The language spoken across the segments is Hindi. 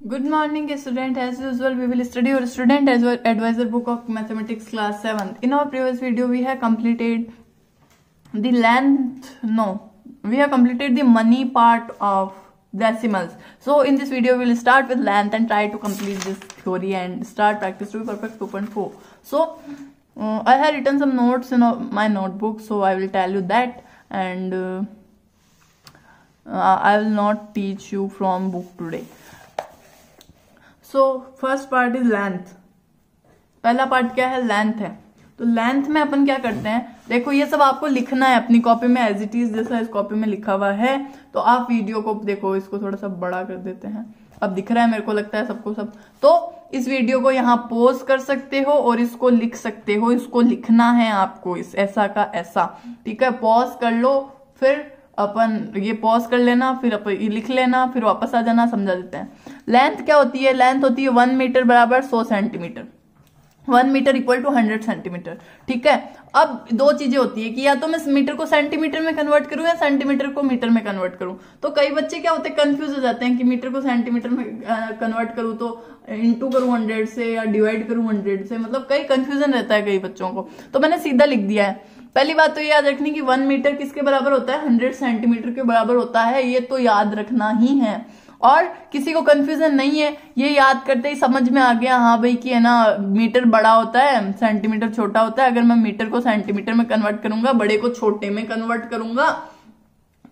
Good morning, student. As usual, we will study your student advisor book of mathematics class 7th. In our previous video, we have completed the length. No, we have completed the money part of decimals. So in this video, we will start with length and try to complete this theory and start practice to be perfect 2.4. So I have written some notes in my notebook, so I will tell you that, and I will not teach you from book today. So first part is length. पहला पार्ट क्या है? लेंथ है. तो लेंथ में अपन क्या करते हैं, देखो ये सब आपको लिखना है अपनी कॉपी में एज इट इज जैसा इस कॉपी में लिखा हुआ है. तो आप वीडियो को देखो, इसको थोड़ा सा बड़ा कर देते हैं. अब दिख रहा है मेरे को लगता है सबको सब. तो इस वीडियो को यहाँ पॉज कर सकते हो और इसको लिख सकते हो. इसको लिखना है आपको, इस ऐसा का ऐसा. ठीक है, पॉज कर लो, फिर अपन ये पॉज कर लेना, फिर अपन ये लिख लेना, फिर वापस आ जाना. समझा देते हैं. लेंथ क्या होती है? लेंथ होती है 1 मीटर बराबर 100 centimetre. 1 metre equal to 100 centimetre. ठीक है. अब दो चीजें होती है कि या तो मैं मीटर को सेंटीमीटर में कन्वर्ट करूं या सेंटीमीटर को मीटर में कन्वर्ट करूं. तो कई बच्चे क्या होते हैं, कंफ्यूज हो जाते हैं कि मीटर को सेंटीमीटर में कन्वर्ट करूं तो इंटू करूं 100 से या डिवाइड करूं 100 से. मतलब कई कंफ्यूजन रहता है कई बच्चों को. तो मैंने सीधा लिख दिया है. पहली बात तो ये याद रखनी कि 1 मीटर किसके बराबर होता है? 100 सेंटीमीटर के बराबर होता है. ये तो याद रखना ही है. और किसी को कंफ्यूजन नहीं है, ये याद करते ही समझ में आ गया, हाँ भाई कि है ना, मीटर बड़ा होता है, सेंटीमीटर छोटा होता है. अगर मैं मीटर को सेंटीमीटर में कन्वर्ट करूंगा, बड़े को छोटे में कन्वर्ट करूंगा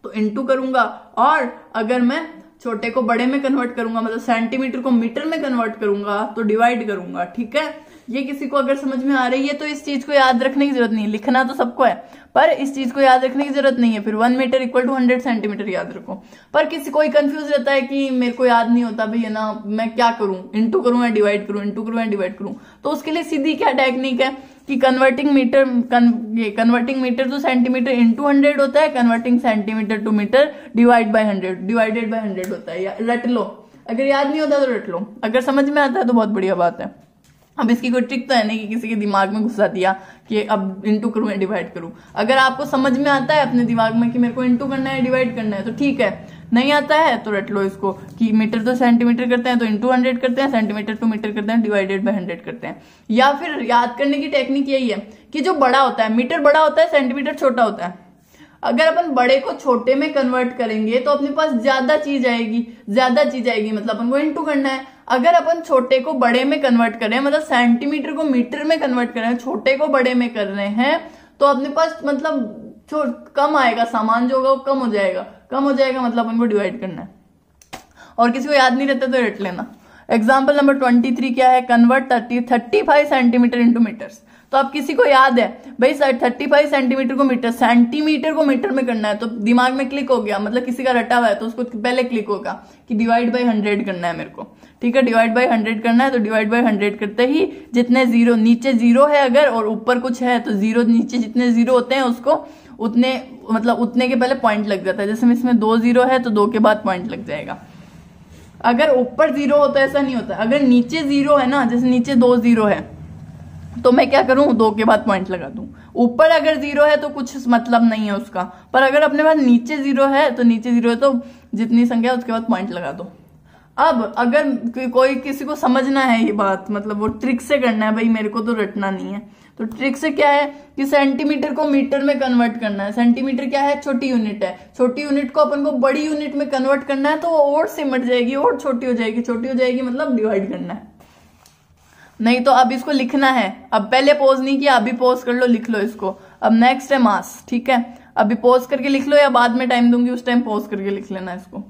तो इंटू करूंगा, और अगर मैं छोटे को बड़े में कन्वर्ट करूंगा, मतलब सेंटीमीटर को मीटर में कन्वर्ट करूंगा, तो डिवाइड करूंगा. ठीक है, ये किसी को अगर समझ में आ रही है तो इस चीज को याद रखने की जरूरत नहीं है. लिखना तो सबको है, पर इस चीज को याद रखने की जरूरत नहीं है. फिर 1 मीटर इक्वल टू 100 सेंटीमीटर याद रखो. पर किसी कोई कंफ्यूज रहता है कि मेरे को याद नहीं होता भाई, है ना, मैं क्या करूं, इंटू करूं या डिवाइड करूं, इंटू करूं या डिवाइड करूं. तो उसके लिए सीधी क्या टेक्निक है कि converting metre to centimetre into 100 होता है, converting centimetre to metre divided by 100 होता है. रट लो, अगर याद नहीं होता तो रट लो, अगर समझ में आता है तो बहुत बढ़िया बात है. अब इसकी कोई ट्रिक तो है नहीं कि किसी के दिमाग में घुसा दिया कि अब इंटू करूं या डिवाइड करूं. अगर आपको समझ में आता है अपने दिमाग में कि मेरे को इंटू करना है, डिवाइड करना है, तो ठीक है. नहीं आता है तो रट लो इसको कि मीटर तो सेंटीमीटर करते हैं तो इंटू 100 करते हैं, सेंटीमीटर टू मीटर करते हैं, डिवाइडेड बाय 100 करते हैं. या फिर याद करने की टेक्निक यही है कि जो बड़ा होता है, मीटर बड़ा होता है, सेंटीमीटर छोटा होता है. अगर अपन बड़े को छोटे में कन्वर्ट करेंगे तो अपने पास ज्यादा चीज आएगी, मतलब अपन को इंटू करना है. अगर अपन छोटे को बड़े में कन्वर्ट करें, मतलब सेंटीमीटर को मीटर में कन्वर्ट करें, छोटे को बड़े में कर रहे हैं, तो अपने पास मतलब कम आएगा, सामान जो होगा वो कम हो जाएगा, मतलब अपन को डिवाइड करना है. और किसी को याद नहीं रहता तो रट लेना. एग्जाम्पल नंबर 23 क्या है? Convert 35 centimetre into metres. तो अब किसी को याद है भाई 35 सेंटीमीटर को मीटर में करना है, तो दिमाग में क्लिक हो गया, मतलब किसी का रटा हुआ है तो उसको पहले क्लिक होगा कि डिवाइड बाय 100 करना है मेरे को. ठीक है, डिवाइड बाय 100 करना है, तो डिवाइड बाय 100 करते ही जितने जीरो, नीचे जीरो है अगर और ऊपर कुछ है तो जीरो, नीचे जितने जीरो होते हैं उसको उतने के पहले पॉइंट लग जाता है. जैसे इसमें 2 जीरो है तो 2 के बाद पॉइंट लग जाएगा. अगर ऊपर जीरो होता है ऐसा नहीं होता. अगर नीचे जीरो है ना, जैसे नीचे 2 जीरो है तो मैं क्या करूं, 2 के बाद पॉइंट लगा दूं. ऊपर अगर जीरो है तो कुछ मतलब नहीं है उसका, पर अगर अपने पास नीचे जीरो है तो जितनी संख्या उसके बाद पॉइंट लगा दो. अब अगर कोई किसी को समझना है ये बात, मतलब वो ट्रिक से करना है भाई, मेरे को तो रटना नहीं है. तो ट्रिक से क्या है कि सेंटीमीटर को मीटर में कन्वर्ट करना है. सेंटीमीटर क्या है? छोटी यूनिट है. छोटी यूनिट को अपन को बड़ी यूनिट में कन्वर्ट करना है, तो वो और सिमट जाएगी और छोटी हो जाएगी, मतलब डिवाइड करना है. नहीं तो अब इसको लिखना है. अब पहले पोज नहीं किया, अभी पोज कर लो, लिख लो इसको. अब नेक्स्ट है मास. ठीक है, अभी पोज करके लिख लो या बाद में टाइम दूंगी उस टाइम पोज करके लिख लेना इसको.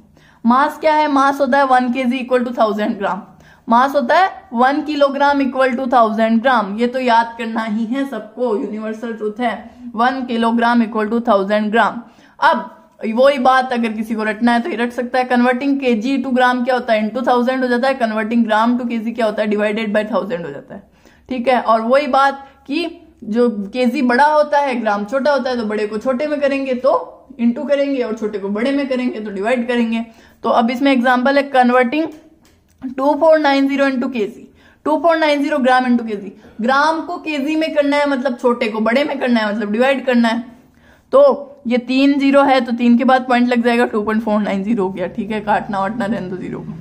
मास क्या है? मास होता है 1 kg इक्वल टू 1000 ग्राम. मास होता है 1 किलोग्राम इक्वल टू 1000 ग्राम. ये तो याद करना ही है सबको, यूनिवर्सल ट्रूथ है. 1 किलोग्राम इक्वल टू 1000 ग्राम. अब वही बात अगर किसी को रटना है तो ये रट सकता है. कन्वर्टिंग केजी टू ग्राम क्या होता है? इंटू 1000 हो जाता है. कन्वर्टिंग ग्राम टू केजी क्या होता है? डिवाइडेड बाय 1000 हो जाता है. ठीक है, और वही बात कि जो केजी बड़ा होता है, ग्राम छोटा होता है, तो बड़े को छोटे में करेंगे तो इंटू करेंगे और छोटे को बड़े में करेंगे तो डिवाइड करेंगे. तो अब इसमें एग्जाम्पल है converting 2490 into KG. 2490 gram into KG. Gram को केजी में करना है, मतलब छोटे को बड़े में करना है, मतलब डिवाइड करना है. तो ये 3 जीरो है तो 3 के बाद पॉइंट लग जाएगा, 2.490 हो गया. ठीक है, काटना वाटना रहने दो जीरो को.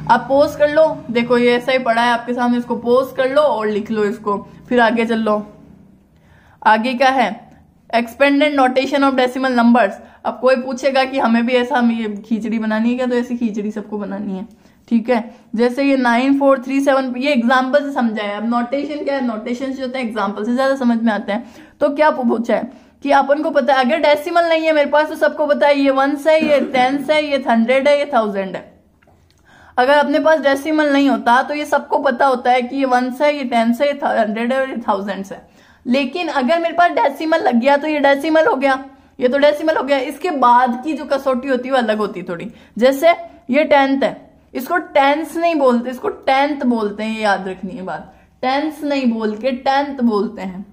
आप पोज कर लो, देखो ये ऐसा ही पड़ा है आपके सामने, इसको पोज कर लो और लिख लो इसको, फिर आगे चल लो। आगे क्या है, expanded notation of decimal numbers. अब कोई पूछेगा कि हमें भी ऐसा ये खिचड़ी बनानी है क्या, तो ऐसी खिचड़ी सबको बनानी है, ठीक है। जैसे ये 9437, ये एग्जाम्पल से समझा है। अब नोटेशन क्या है, नोटेशन जो होते हैं एग्जाम्पल से ज्यादा समझ में आते हैं। तो क्या पूछा है कि अपन को पता है, अगर डेसिमल नहीं है मेरे पास तो सबको पता है ये 1 है, ये 10 है, ये 100 है, ये 1000 है। अगर अपने पास डेसिमल नहीं होता तो ये सबको पता होता है कि ये 1 है, ये 10 है, ये 100 है और ये 1000 है। लेकिन अगर मेरे पास डेसिमल लग गया तो ये डेसिमल हो गया, ये तो डेसिमल हो गया। इसके बाद की जो कसौटी होती है वो अलग होती है थोड़ी। जैसे ये 10th है, इसको टेंस नहीं बोलते, इसको 10th बोलते हैं, ये याद रखनी है बात। टेंस नहीं बोल के 10th बोलते हैं,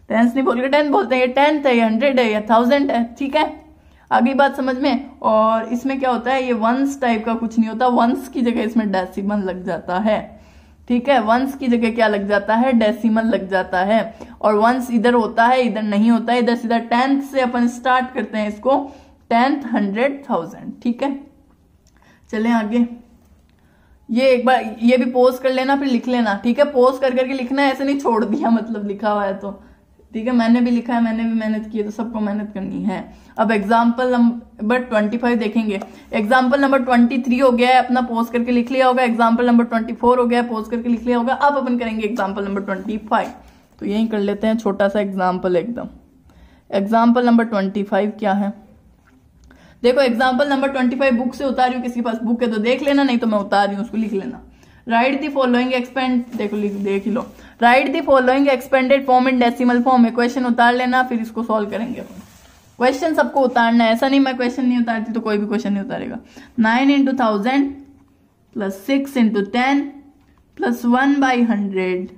टेंस नहीं बोल के 10th बोलते हैं। ये 10th है, ये 100 है, ये 1000 है, ठीक है। आगे बात समझ में। और इसमें क्या होता है, ये वंस टाइप का कुछ नहीं होता, वंस की जगह इसमें डेसिमल लग जाता है, ठीक है। वंस की जगह क्या लग जाता है, डेसिमल लग जाता है। और वंस इधर होता है, इधर नहीं होता है, इधर सीधा 10th से अपन स्टार्ट करते हैं इसको, 10th, 100, 1000, ठीक है। चलें आगे। ये एक बार ये भी पोज कर लेना, फिर लिख लेना, ठीक है। पोज कर करके लिखना है, ऐसे नहीं छोड़ दिया मतलब लिखा हुआ है तो, ठीक है। मैंने भी लिखा है, मैंने भी मेहनत की है, तो सबको मेहनत करनी है। अब एग्जाम्पल नंबर 25 देखेंगे। एग्जाम्पल नंबर 23 हो गया है, अपना पोज करके लिख लिया होगा। एग्जाम्पल नंबर 24 हो गया है, पोज करके लिख लिया होगा। अब अपन करेंगे एग्जाम्पल नंबर 25। तो यही कर लेते हैं, छोटा सा एग्जाम्पल एकदम। एग्जाम्पल नंबर 25 क्या है, देखो एग्जाम्पल नंबर 25 बुक से उतारी हूँ, किसी के पास बुक है तो देख लेना, नहीं तो मैं उतारी हूँ, उसको लिख लेना। राइट दी फॉलोइंग एक्सपेंड, देखो देख ही लो। Write the following expanded form in decimal form में, क्वेश्चन उतार लेना, फिर इसको सॉल्व करेंगे। क्वेश्चन सबको उतारना है, ऐसा नहीं मैं क्वेश्चन नहीं उतारती तो कोई भी क्वेश्चन नहीं उतारेगा। 9 × 1000 + 6 × 10 + 1/100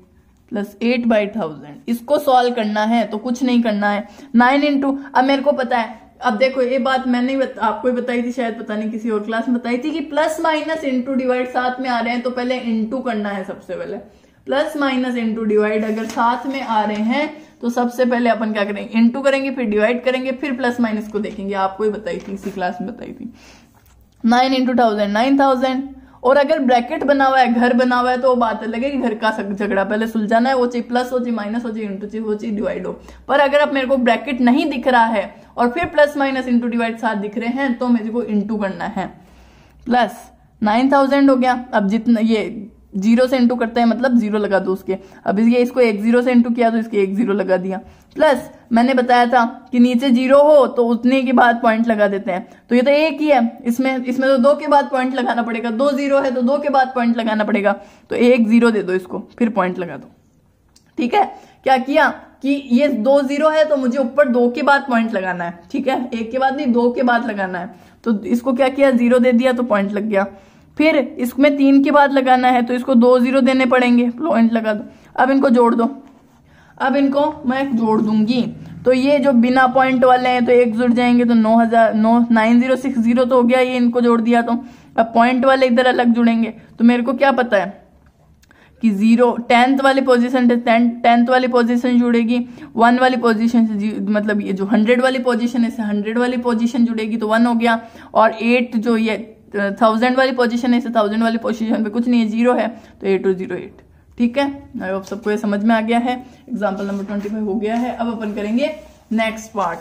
+ 8/1000, इसको सॉल्व करना है, तो कुछ नहीं करना है। 9 × अब मेरे को पता है, अब देखो ये बात मैंने आपको ही बताई थी, शायद पता नहीं किसी और क्लास में बताई थी, कि प्लस माइनस इंटू डिवाइड साथ में आ रहे हैं तो पहले इंटू करना है सबसे पहले। प्लस माइनस इंटू डिवाइड अगर साथ में आ रहे हैं तो सबसे पहले अपन क्या करेंगे, इंटू करेंगे, फिर डिवाइड करेंगे, फिर प्लस माइनस को देखेंगे। आपको ही बताई थी, इसी क्लास में बताई थी। 9 × 1000 9000। और अगर ब्रैकेट बना हुआ है, घर बना हुआ है, तो वो बात अलग है कि घर का झगड़ा पहले सुलझाना है, वो चाहे प्लस हो, चाहे माइनस हो, चाहे इंटू चाहे हो, चाहे डिवाइड हो। पर अगर अब मेरे को ब्रैकेट नहीं दिख रहा है और फिर प्लस माइनस इंटू डिवाइड साथ दिख रहे हैं तो मेरे को इंटू करना है। प्लस 9000 हो गया। अब जितना ये 0 से इंटू करता है मतलब 0 लगा दो उसके। अब ये इसको 1 0 से इंटू किया तो इसके 1 0 लगा दिया। प्लस मैंने बताया था कि नीचे 0 हो तो उतने के बाद पॉइंट लगा देते हैं, तो ये तो एक ही है, इसमें तो 2 के बाद पॉइंट लगाना पड़ेगा। 2 0 है तो 2 के बाद पॉइंट लगाना पड़ेगा, तो 1 0 दे दो इसको, फिर पॉइंट लगा दो, ठीक है। क्या किया कि ये 2 0 है तो मुझे ऊपर 2 के बाद पॉइंट लगाना है, ठीक है। 1 के बाद नहीं, 2 के बाद लगाना है, तो इसको क्या किया, 0 दे दिया तो पॉइंट लग गया। फिर इसमें 3 के बाद लगाना है तो इसको 2 0 देने पड़ेंगे, पॉइंट लगा दो। अब इनको जोड़ दो, अब इनको मैं जोड़ दूंगी, तो ये जो बिना पॉइंट वाले हैं तो 1 जुड़ जाएंगे, तो 9060 तो हो गया, ये इनको जोड़ दिया। तो अब पॉइंट वाले इधर अलग जुड़ेंगे, तो मेरे को क्या पता है कि 10th वाली पोजीशन से 10th वाली पोजीशन जुड़ेगी, 1 वाली पोजीशन से मतलब ये जो 100 वाली पोजीशन है 100 वाली पोजीशन जुड़ेगी, तो 1 हो गया। और 8 जो ये 1000 वाली पोजीशन है 1000 वाली पोजीशन पे कुछ नहीं है, 0 है, तो 8 और 0 8, ठीक है। अब सबको ये समझ में आ गया है। एग्जाम्पल नंबर 25 हो गया है। अब अपन करेंगे next part,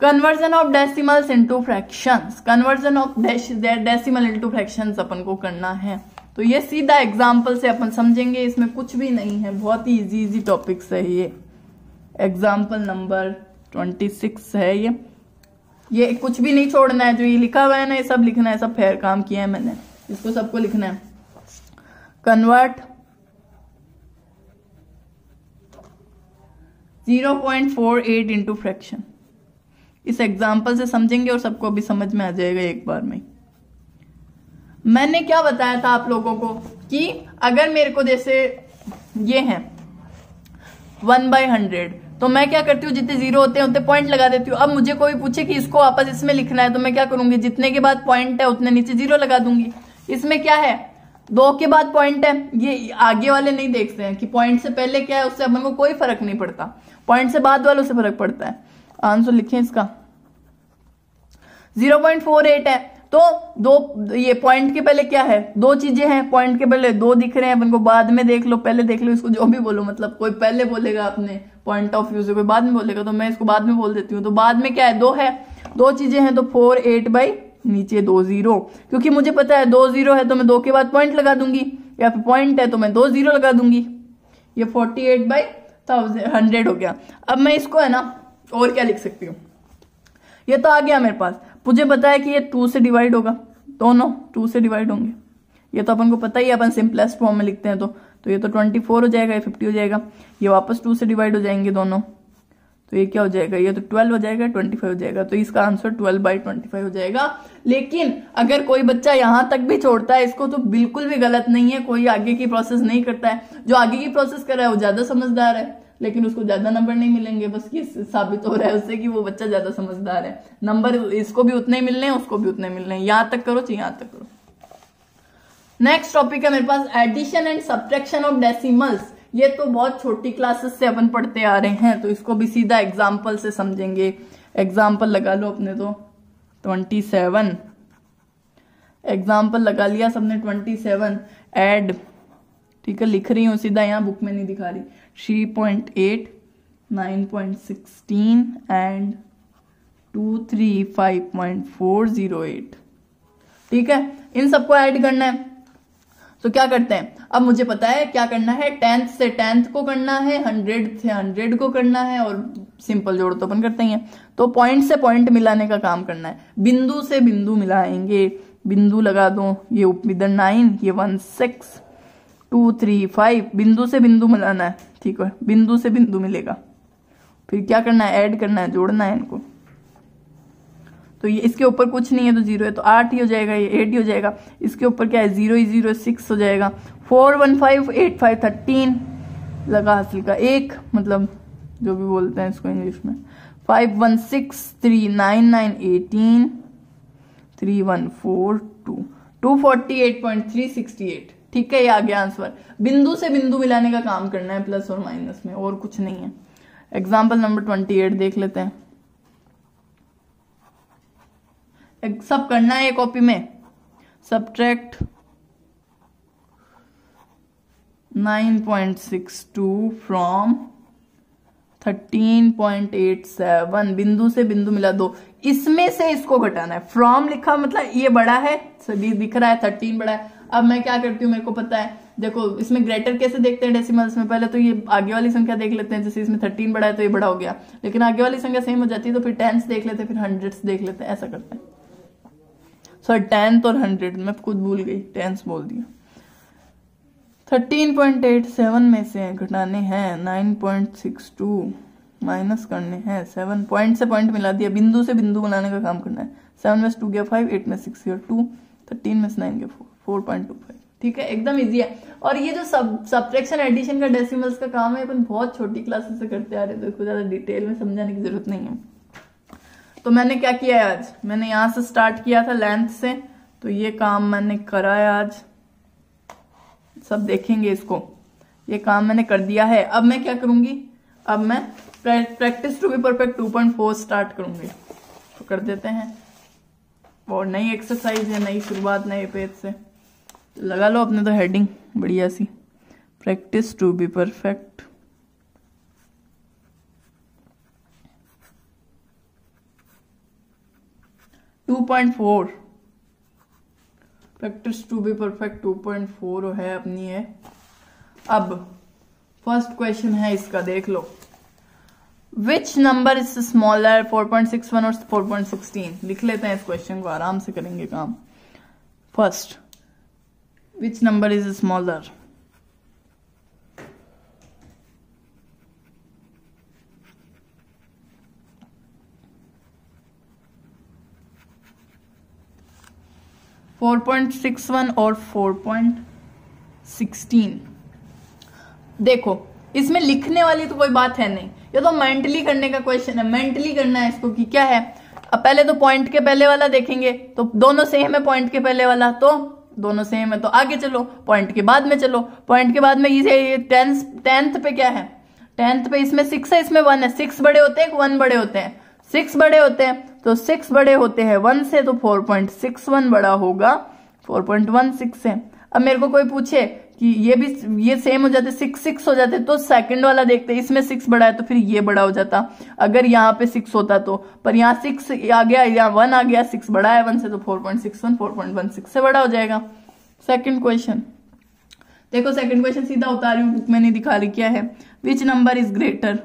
conversion of decimals into fractions. Conversion of decimal into fractions अपन को करना है, तो ये सीधा एग्जाम्पल से अपन समझेंगे, इसमें कुछ भी नहीं है, बहुत ही इजी टॉपिक्स है ये। एग्जाम्पल नंबर 26 है ये कुछ भी नहीं छोड़ना है, जो ये लिखा हुआ है ना ये सब लिखना है, सब फेयर काम किया है मैंने, इसको सबको लिखना है। कन्वर्ट 0.48 इंटू फ्रैक्शन, इस एग्जाम्पल से समझेंगे और सबको अभी समझ में आ जाएगा एक बार में। मैंने क्या बताया था आप लोगों को कि अगर मेरे को जैसे ये है 1/100, तो मैं क्या करती हूँ, जितने 0 होते हैं उतने पॉइंट लगा देती हूँ। अब मुझे कोई पूछे कि इसको वापस इसमें लिखना है, तो मैं क्या करूंगी, जितने के बाद पॉइंट है उतने नीचे 0 लगा दूंगी। इसमें क्या है, 2 के बाद पॉइंट है, ये आगे वाले नहीं देखते हैं कि पॉइंट से पहले क्या है, उससे अपन को कोई फर्क नहीं पड़ता, पॉइंट से बाद वालों से फर्क पड़ता है। आंसर लिखें इसका 0.48 है, तो दो, ये पॉइंट के पहले क्या है, दो चीजें हैं, पॉइंट के पहले दो दिख रहे हैं अपन को, बाद में देख लो, पहले देख लो, इसको जो भी बोलो, मतलब कोई पहले बोलेगा अपने पॉइंट ऑफ व्यू से, कोई बाद में बोलेगा, तो मैं इसको बाद में बोल देती हूँ। तो बाद में क्या है, दो है, दो चीजें हैं, तो 4 8 बाई नीचे 2 0, क्योंकि मुझे पता है 2 0 है तो मैं 2 के बाद पॉइंट लगा दूंगी, या फिर पॉइंट है तो मैं 2 0 लगा दूंगी। ये 48 बाई 100 हो गया। अब मैं इसको है ना और क्या लिख सकती हूँ, ये तो आ गया मेरे पास, मुझे पता है कि ये 2 से डिवाइड होगा, दोनों 2 से डिवाइड होंगे, ये तो अपन को पता ही है, अपन सिंपलेस्ट फॉर्म में लिखते हैं। तो ये तो 24 हो जाएगा, ये 50 हो जाएगा, ये वापस 2 से डिवाइड हो जाएंगे दोनों, तो ये क्या हो जाएगा, ये तो 12 हो जाएगा, 25 हो जाएगा, तो इसका आंसर 12 बाई 25 हो जाएगा। लेकिन अगर कोई बच्चा यहां तक भी छोड़ता है इसको तो बिल्कुल भी गलत नहीं है, कोई आगे की प्रोसेस नहीं करता है, जो आगे की प्रोसेस कर रहा है वो ज्यादा समझदार है, लेकिन उसको ज्यादा नंबर नहीं मिलेंगे, बस ये साबित हो रहा है उससे कि वो बच्चा ज्यादा समझदार है। नंबर इसको भी उतने मिलने हैं, उसको भी उतने मिलने हैं, यहां तक करो चाहे यहां तक करो। नेक्स्ट टॉपिक है मेरे पास addition and subtraction of decimals. ये तो बहुत छोटी क्लासेस से अपन पढ़ते आ रहे हैं, तो इसको भी सीधा एग्जाम्पल से समझेंगे। एग्जाम्पल लगा लो अपने, तो 27 एग्जाम्पल लगा लिया सबने, 27 एड, ठीक है, लिख रही हूं सीधा, यहां बुक में नहीं दिखा रही, 3.8 9.16 एंड 235.408, ठीक है, इन सबको ऐड करना है। तो क्या करते हैं, अब मुझे पता है क्या करना है, 10th से 10th को करना है, 100 से 100 को करना है, और सिंपल जोड़ तो अपन करते ही हैं, तो पॉइंट से पॉइंट मिलाने का काम करना है, बिंदु से बिंदु मिलाएंगे, बिंदु लगा दो, ये इधर 9, ये 1 6 2 3 5, बिंदु से बिंदु मिलाना है, ठीक है, बिंदु से बिंदु मिलेगा, फिर क्या करना है, ऐड करना है, जोड़ना है इनको। तो ये इसके ऊपर कुछ नहीं है तो 0 है, तो 8 ही हो जाएगा, ये 8 ही हो जाएगा, इसके ऊपर क्या है, 0 ही 0 6 हो जाएगा, 4 1 5 8 5 13 लगा हासिल का 1, मतलब जो भी बोलते हैं इसको इंग्लिश में, 5 1 6 3 9 9 18 3 1 4 2 248.368, ठीक है, ये आ गया आंसर। बिंदु से बिंदु मिलाने का काम करना है, प्लस और माइनस में, और कुछ नहीं है। एग्जाम्पल नंबर 28 देख लेते हैं, सब करना है कॉपी में, सब्ट्रैक्ट 9.62 फ्रॉम 13.87, बिंदु से बिंदु मिला दो, इसमें से इसको घटाना है, फ्रॉम लिखा मतलब ये बड़ा है, सभी दिख रहा है, 13 बड़ा है। अब मैं क्या करती हूँ, मेरे को पता है, देखो इसमें ग्रेटर कैसे देखते हैं डेसिमल्स में, पहले तो ये आगे वाली संख्या देख लेते हैं, जैसे इसमें 13 बड़ा है तो ये बड़ा हो गया, लेकिन आगे वाली संख्या सेम हो जाती है तो फिर टेंस देख लेते हैं, फिर हंड्रेड्स देख लेते हैं, ऐसा करते हैं। सॉरी, 10th और 100, मैं खुद भूल गई, टेंस बोल दिया। 13.87 में से घटाने हैं 9.62, माइनस करने हैं 7, पॉइंट से पॉइंट मिला दिया, बिंदु से बिंदु बनाने का काम करना है। 7 में से 2 गया 5, 8 में 6 गया 2, 13 में से 9 गया 4.25, ठीक है, एकदम इजी है। और ये जो सब्ट्रैक्शन एडिशन का डेसिमल्स का काम है, अपन बहुत छोटी क्लासेस से करते आ रहे हैं, तो इसको ज्यादा डिटेल में समझाने की जरूरत नहीं है। तो मैंने क्या किया है आज, मैंने यहां से स्टार्ट किया था लेंथ से, तो ये काम मैंने करा है आज, सब देखेंगे इसको, ये काम मैंने कर दिया है। अब मैं क्या करूंगी, अब मैं practice to be perfect 2.4 start करूंगी, तो कर देते हैं, और नई एक्सरसाइज है, नई शुरुआत नए पेज से, लगा लो अपने तो हेडिंग बढ़िया सी, practice to be perfect 2.4, practice to be perfect 2.4 है अपनी है। अब फर्स्ट क्वेश्चन है इसका, देख लो, विच नंबर इज स्मॉलर 4.61 और 4.16, लिख लेते हैं इस क्वेश्चन को, आराम से करेंगे काम। First, which number is smaller, four 4.61 और 4.16। देखो इसमें लिखने वाली तो कोई बात है नहीं, ये तो मेंटली करने का क्वेश्चन है, मेंटली करना है इसको कि क्या है। अब पहले तो पॉइंट के पहले वाला देखेंगे, तो दोनों सेम है, पॉइंट के पहले वाला तो दोनों सेम है, तो आगे चलो, पॉइंट के बाद में चलो, पॉइंट के बाद में ये 10th पे क्या है, 10th पे इसमें 6 है, इसमें 1 है, 6 बड़े होते हैं 1 बड़े होते हैं, 6 बड़े होते हैं, तो 6 बड़े होते हैं 1 से, तो 4.61 बड़ा होगा 4.16 से। अब मेरे को कोई पूछे कि ये सेम हो जाते 6 हो जाते, तो सेकंड वाला देखते, इसमें 6 बड़ा है तो फिर ये बड़ा हो जाता अगर यहाँ पे 6 होता तो, पर यहाँ 6 आ गया, यहाँ 1 आ गया, 6 बड़ा है 1 से, तो 4.61 4.16 से बड़ा हो जाएगा। सेकंड क्वेश्चन देखो, सेकंड क्वेश्चन सीधा उतारी हूं, बुक में नहीं दिखा रही क्या है। Which number is greater?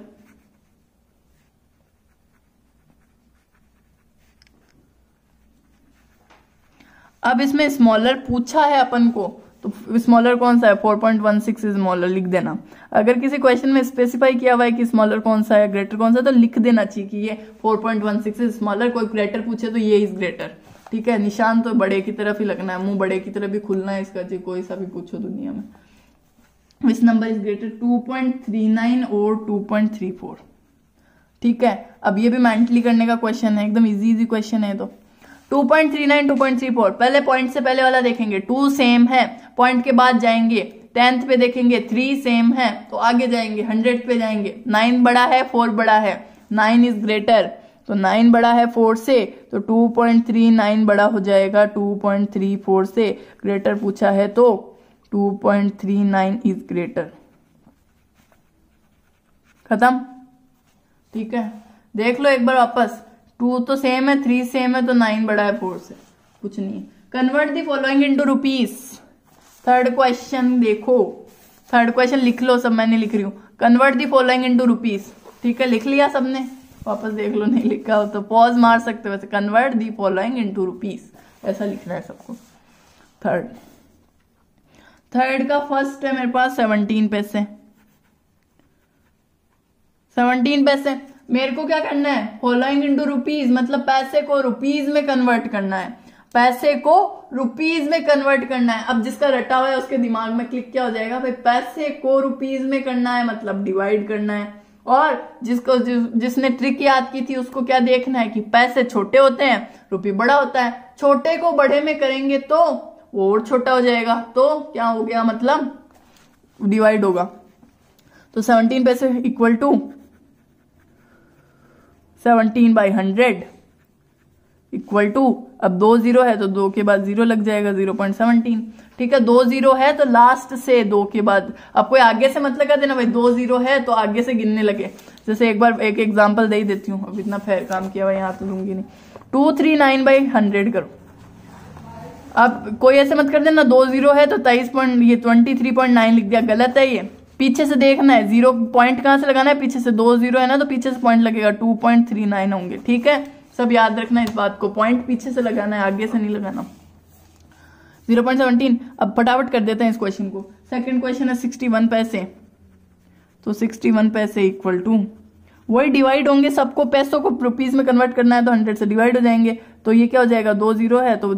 अब इसमें स्मॉलर पूछा है अपन को, तो स्मॉलर कौन सा है? 4.16 स्मॉलर लिख देना। अगर किसी क्वेश्चन में स्पेसिफाई किया हुआ है कि स्मॉलर कौन सा है, ग्रेटर कौन सा है, तो लिख देना चाहिए कि ये 4.16 स्मॉलर। कोई ग्रेटर पूछे तो ये इज ग्रेटर, ठीक है। निशान तो बड़े की तरफ ही लगना है, मुंह बड़े की तरफ भी खुलना है इसका, जी कोई सा भी पूछो दुनिया में। Which number is greater? 2.39 और 2.34, ठीक है। अब ये भी मेंटली करने का क्वेश्चन है, एकदम इजी क्वेश्चन है। तो 2.39 2.34, पहले पॉइंट से पहले वाला देखेंगे, 2 सेम है, पॉइंट के बाद जाएंगे 10th पे देखेंगे 3 सेम है, तो आगे जाएंगे 100 पे जाएंगे, 9 बड़ा है 4 बड़ा है, 9 इज ग्रेटर, तो 9 बड़ा है 4 से, तो 2.39 बड़ा हो जाएगा 2.34 से। ग्रेटर पूछा है तो 2.39 इज ग्रेटर। खत्म, ठीक है। देख लो एक बार वापस, 2 तो सेम है, 3 सेम है, तो 9 बड़ा है 4 से, कुछ नहीं। Convert the following into rupees. Third question देखो, थर्ड क्वेश्चन लिख लो सब, मैं नहीं लिख रही हूं। Convert the following into rupees, ठीक है। लिख लिया सबने? वापस देख लो, नहीं लिखा हो तो पॉज मार सकते हो। वैसे convert the following into rupees ऐसा लिखना है सबको। थर्ड का फर्स्ट है मेरे पास 17 पैसे, 17 पैसे। मेरे को क्या करना है? फॉलोइंग इनटू रुपीज, मतलब पैसे को रुपीज में कन्वर्ट करना है, पैसे को रुपीज में कन्वर्ट करना है। अब जिसका रटा हुआ है उसके दिमाग में क्लिक क्या हो जाएगा भाई, पैसे को रुपीज में करना है मतलब डिवाइड करना है। और जिसने ट्रिक याद की थी उसको क्या देखना है कि पैसे छोटे होते हैं, रुपये बड़ा होता है। छोटे को बड़े में करेंगे तो वो और छोटा हो जाएगा, तो क्या हो गया, मतलब डिवाइड होगा। तो 17 पैसे इक्वल टू 17/100 इक्वल टू, अब 2 0 है तो 2 के बाद 0 लग जाएगा 0.17, ठीक है। 2 0 है तो लास्ट से 2 के बाद, अब कोई आगे से मत लगा देना भाई, 2 0 है तो आगे से गिनने लगे। जैसे एक बार एक एग्जांपल दे ही देती हूँ, अब इतना फेयर काम किया हुआ यहाँ तो दूंगी नहीं। 239/100 करो। अब कोई ऐसे मत कर देना 2 0 है तो 23.9 लिख दिया, गलत है ये। पीछे से देखना है, 0 पॉइंट कहां से लगाना है, पीछे से। 2 0 है ना तो पीछे से पॉइंट लगेगा, 2.39 होंगे, ठीक है। सब याद रखना इस बात को, पॉइंट पीछे से लगाना है, आगे से नहीं लगाना। 0.17। अब फटाफट कर देते हैं इस क्वेश्चन को। सेकंड क्वेश्चन है 61 पैसे, तो 61 पैसे इक्वल टू, वही डिवाइड होंगे, सबको पैसों को रुपीज में कन्वर्ट करना है तो 100 से डिवाइड हो जाएंगे। तो ये क्या हो जाएगा, 2 0 है तो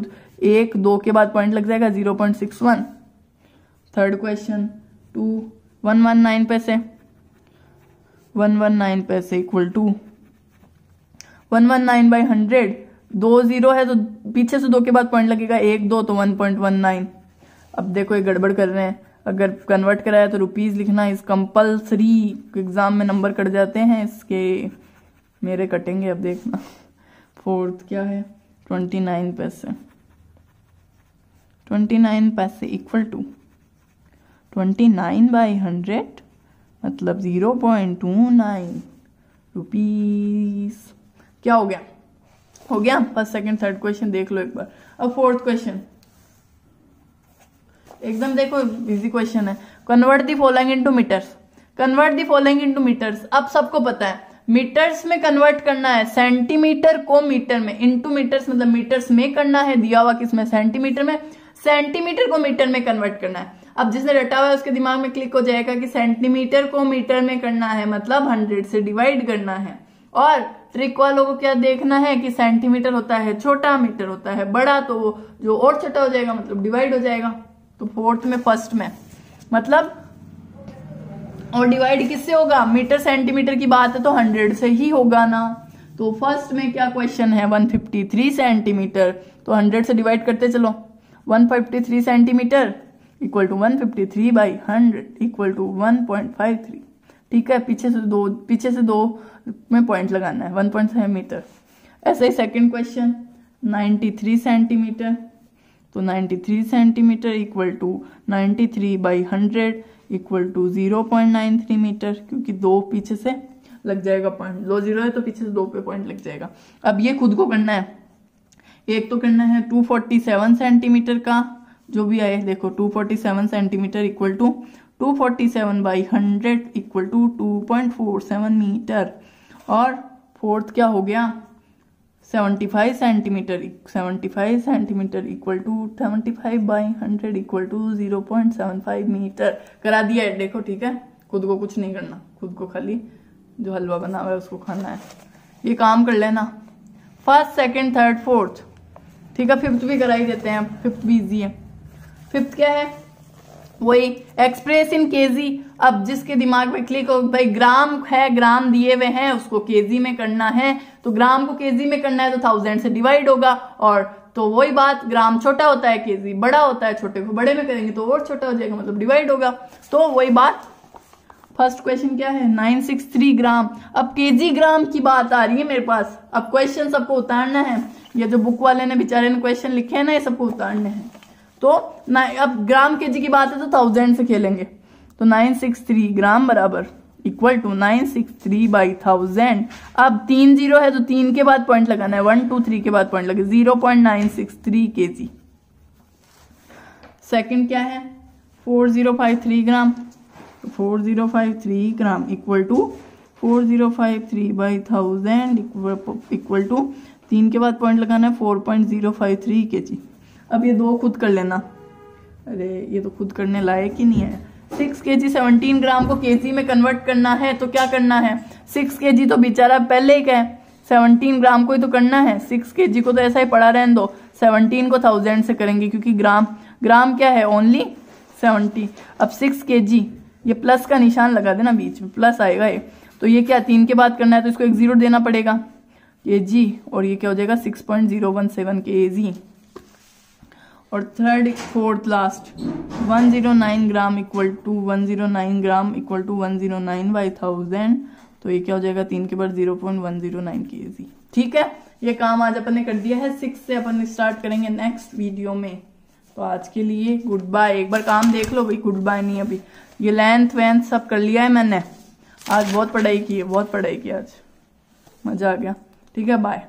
1 2 के बाद पॉइंट लग जाएगा 0.61। थर्ड क्वेश्चन 119 पैसे, 119 पैसे इक्वल टू 119/100। 2 0 है तो पीछे से 2 के बाद पॉइंट लगेगा 1 2, तो 1.19। अब देखो ये गड़बड़ कर रहे हैं, अगर कन्वर्ट कराया तो रुपीज लिखना इस कंपल्सरी, एग्जाम में नंबर कट जाते हैं इसके, मेरे कटेंगे अब देखना। फोर्थ क्या है 29 पैसे, 29 पैसे इक्वल टू 29/100 मतलब 0.29 रुपीज। क्या हो गया? हो गया फर्स्ट सेकंड थर्ड क्वेश्चन, देख लो एक बार। अब फोर्थ क्वेश्चन एकदम देखो इजी क्वेश्चन है। Convert the following into metres, convert the following into metres. अब सबको पता है मीटर्स में कन्वर्ट करना है, सेंटीमीटर को मीटर में, इनटू मीटर्स मतलब मीटर्स में करना है, दिया हुआ किसमें, सेंटीमीटर में। सेंटीमीटर को मीटर में कन्वर्ट करना है। अब जिसने रटा हुआ है उसके दिमाग में क्लिक हो जाएगा कि सेंटीमीटर को मीटर में करना है मतलब 100 से डिवाइड करना है। और ट्रिक वालों को क्या देखना है कि सेंटीमीटर होता है छोटा, मीटर होता है बड़ा, तो वो जो और छोटा हो जाएगा मतलब डिवाइड हो जाएगा। तो फोर्थ में फर्स्ट में मतलब, और डिवाइड किससे होगा, मीटर सेंटीमीटर की बात है तो 100 से ही होगा ना। तो फर्स्ट में क्या क्वेश्चन है 153 सेंटीमीटर, तो 100 से डिवाइड करते चलो। 153 centimetre equal to 153/100 equal to 1.53, ठीक है। पीछे से दो में पॉइंट लगाना है, 1.5 मीटर। ऐसे ही सेकंड क्वेश्चन 93 सेंटीमीटर, तो 93 centimetre equal to 93/100 equal to 0.93 metre, क्योंकि 2 पीछे से लग जाएगा पॉइंट, 2 0 है तो पीछे से 2 पे पॉइंट लग जाएगा। अब ये खुद को करना है, एक तो करना है 247 सेंटीमीटर का, जो भी आए देखो 247 centimetre equal to 247/100 equal to 2.47 metre, और फोर्थ क्या हो गया 75 centimetre equal to 75/100 equal to 0.75 metre. करा दिया है देखो, ठीक है, खुद को कुछ नहीं करना, खुद को खाली जो हलवा बना हुआ है उसको खाना है। ये काम कर लेना, फर्स्ट सेकंड थर्ड फोर्थ, ठीक है। फिफ्थ भी करा ही देते हैं, फिफ्थ भी इजी है। फिफ्थ क्या है, वही एक्सप्रेस इन केजी। अब जिसके दिमाग में क्लिक हो भाई ग्राम है, ग्राम दिए हुए हैं, उसको केजी में करना है, तो ग्राम को केजी में करना है तो 1000 से डिवाइड होगा, और तो वही बात, ग्राम छोटा होता है केजी बड़ा होता है, छोटे को बड़े में करेंगे तो और छोटा हो जाएगा, मतलब डिवाइड होगा, तो वही बात। फर्स्ट क्वेश्चन क्या है 963 ग्राम। अब केजी ग्राम की बात आ रही है मेरे पास, अब क्वेश्चन सबको उतारना है, ये जो बुक वाले ने बेचारे ने क्वेश्चन लिखे हैं ना, ये सबको उतारने हैं। तो अब ग्राम केजी की बात है तो 1000 से खेलेंगे, तो 963 ग्राम बराबर इक्वल टू 963/1000। अब 3 0 है तो 3 के बाद पॉइंट लगाना है, 1 2 3 के बाद पॉइंट लगे, 0.963 केजी। सेकंड क्या है 4053 gram, 4053 gram equal to 4053/1000 equal to 3 के बाद पॉइंट लगाना है 4.053 केजी। अब ये दो खुद कर लेना, अरे ये तो खुद करने लायक ही नहीं है। 6 केजी 17 ग्राम को केजी में कन्वर्ट करना है, तो क्या करना है 6 केजी तो बेचारा पहले ही है, 17 ग्राम को ही तो करना है, 6 केजी को तो ऐसा ही पड़ा रहने दो, 17 को 1000 से करेंगे क्योंकि ग्राम क्या है ओनली 70। अब 6 केजी, ये प्लस का निशान लगा देना बीच में, प्लस आएगा ये, तो ये क्या 3 के बाद करना है तो इसको एक 0 देना पड़ेगा केजी, और ये क्या हो जाएगा 6.017 केजी। और third fourth last 109 gram equal to 109 gram equal to 109/1000, तो ये क्या हो जाएगा 3 के बाद 0.109 केजी। ठीक है, ये काम आज अपन ने कर दिया है। 6 से अपन स्टार्ट करेंगे नेक्स्ट वीडियो में। तो आज के लिए गुड बाय। एक बार काम देख लो भाई, गुड बाय नहीं, अभी ये लेंथ वेंथ सब कर लिया है मैंने। आज बहुत पढ़ाई की है, बहुत पढ़ाई की आज, मजा आ गया। ठीक है, बाय।